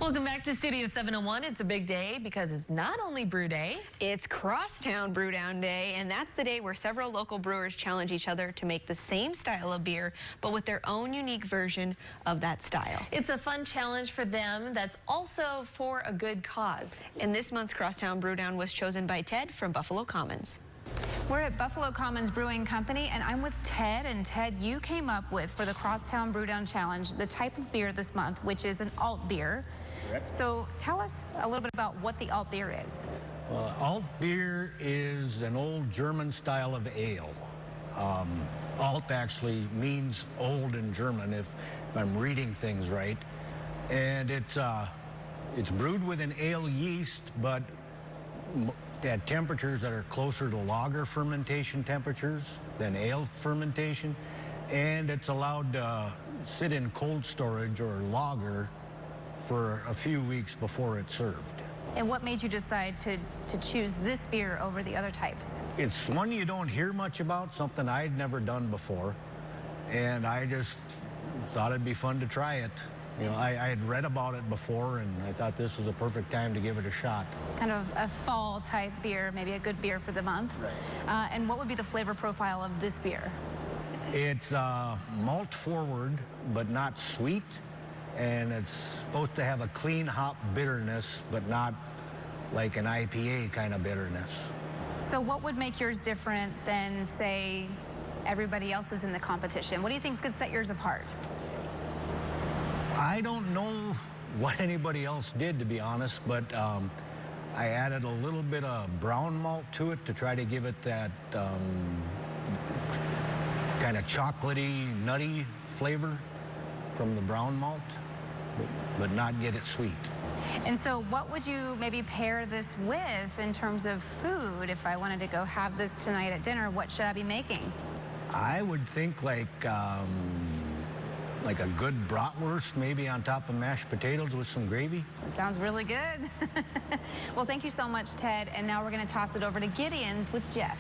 Welcome back to Studio 701. It's a big day because it's not only Brew Day. It's Crosstown Brewdown Day, and that's the day where several local brewers challenge each other to make the same style of beer, but with their own unique version of that style. It's a fun challenge for them that's also for a good cause. And this month's Crosstown Brewdown was chosen by Ted from Buffalo Commons. We're at Buffalo Commons Brewing Company, and I'm with Ted. And Ted, you came up with, for the Crosstown Brewdown Challenge, the type of beer this month, which is an alt beer. Correct. So tell us a little bit about what the alt beer is. Well, alt beer is an old German style of ale. Alt actually means old in German, if I'm reading things right. And it's brewed with an ale yeast, but at temperatures that are closer to lager fermentation temperatures than ale fermentation. And it's allowed to sit in cold storage or lager for a few weeks before it's served. And what made you decide to choose this beer over the other types? It's one you don't hear much about, something I'd never done before. And I just thought it'd be fun to try it. You know, I had read about it before, and I thought this was a perfect time to give it a shot. Kind of a fall type beer, maybe a good beer for the month. Right. And what would be the flavor profile of this beer? It's malt forward, but not sweet. And it's supposed to have a clean hop bitterness, but not like an IPA kind of bitterness. So what would make yours different than, say, everybody else's in the competition? What do you think could set yours apart? I don't know what anybody else did, to be honest, but I added a little bit of brown malt to it to try to give it that kind of chocolatey, nutty flavor from the brown malt, but not get it sweet. And so what would you maybe pair this with in terms of food? If I wanted to go have this tonight at dinner, what should I be making? I would think like a good bratwurst, maybe on top of mashed potatoes with some gravy. That sounds really good. Well, thank you so much, Ted. And now we're going to toss it over to Gideons with Jeff.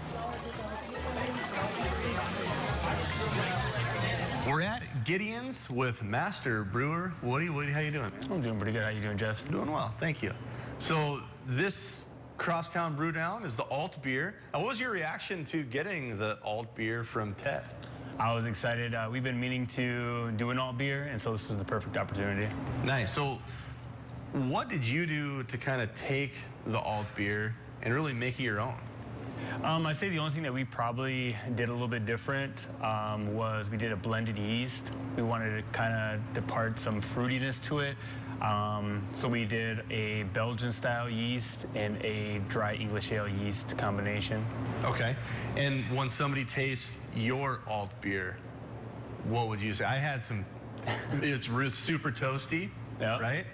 We're at Gideons with Master Brewer Woody. Woody, how you doing? I'm doing pretty good. How you doing, Jeff? Doing well, thank you. So this Crosstown Brewdown is the alt beer. What was your reaction to getting the alt beer from Ted? I was excited. We've been meaning to do an alt beer, and so this was the perfect opportunity. Nice. So what did you do to kind of take the alt beer and really make it your own? I'd say the only thing that we probably did a little bit different was we did a blended yeast. We wanted to kind of depart some fruitiness to it. So we did a Belgian-style yeast and a dry English ale yeast combination. Okay. And when somebody tastes your alt beer, what would you say? I had some, it's super toasty, yeah. Right?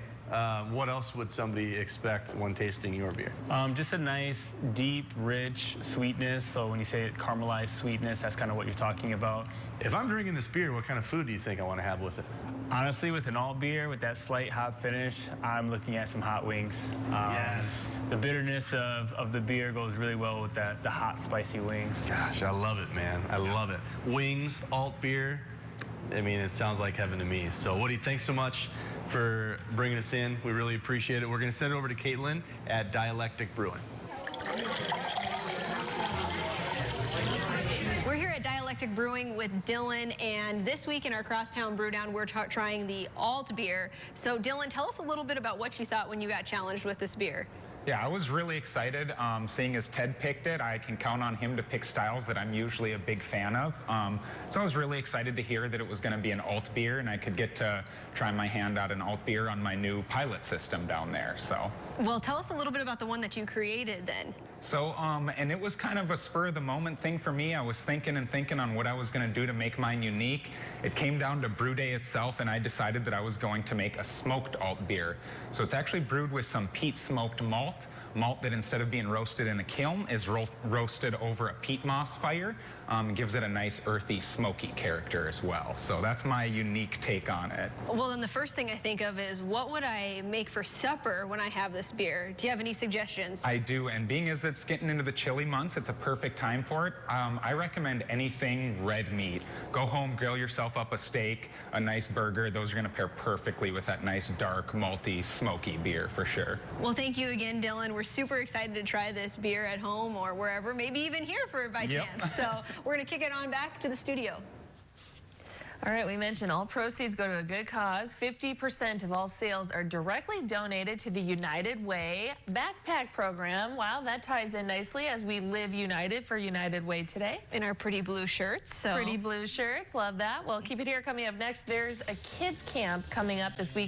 What else would somebody expect when tasting your beer? Just a nice, deep, rich sweetness. So when you say caramelized sweetness, that's kind of what you're talking about. If I'm drinking this beer, what kind of food do you think I want to have with it? Honestly, with an alt beer, with that slight hop finish, I'm looking at some hot wings. Yes. The bitterness of the beer goes really well with the hot, spicy wings. Gosh, I love it, man. I love it. Wings, alt beer. I mean, it sounds like heaven to me. So, Woody, thanks so much for bringing us in. We really appreciate it. We're going to send it over to Caitlin at Dialectic Brewing. We're here at Dialectic Brewing with Dylan, and this week in our Crosstown Brewdown, we're trying the alt beer. So, Dylan, tell us a little bit about what you thought when you got challenged with this beer. Yeah, I was really excited. Seeing as Ted picked it, I can count on him to pick styles that I'm usually a big fan of. So I was really excited to hear that it was going to be an alt beer, and I could get to try my hand at an alt beer on my new pilot system down there. So. Well, tell us a little bit about the one that you created then. So, and it was kind of a spur-of-the-moment thing for me. I was thinking on what I was going to do to make mine unique. It came down to brew day itself, and I decided that I was going to make a smoked alt beer. So it's actually brewed with some peat smoked malt that instead of being roasted in a kiln is roasted over a peat moss fire Gives it a nice earthy, smoky character as well. So that's my unique take on it. Well, then the first thing I think of is, what would I make for supper when I have this beer? Do you have any suggestions? I do, and being as it's getting into the chilly months, it's a perfect time for it. I recommend anything red meat. Go home, grill yourself up a steak, a nice burger. Those are going to pair perfectly with that nice, dark, malty, smoky beer for sure. Well, thank you again, Dylan. We're super excited to try this beer at home or wherever, maybe even here by chance. So we're going to kick it on back to the studio. All right, we mentioned all proceeds go to a good cause. 50% of all sales are directly donated to the United Way backpack program. Wow, that ties in nicely as we live united for United Way today. In our pretty blue shirts. So. Pretty blue shirts, love that. Well, keep it here. Coming up next, there's a kids camp coming up this weekend.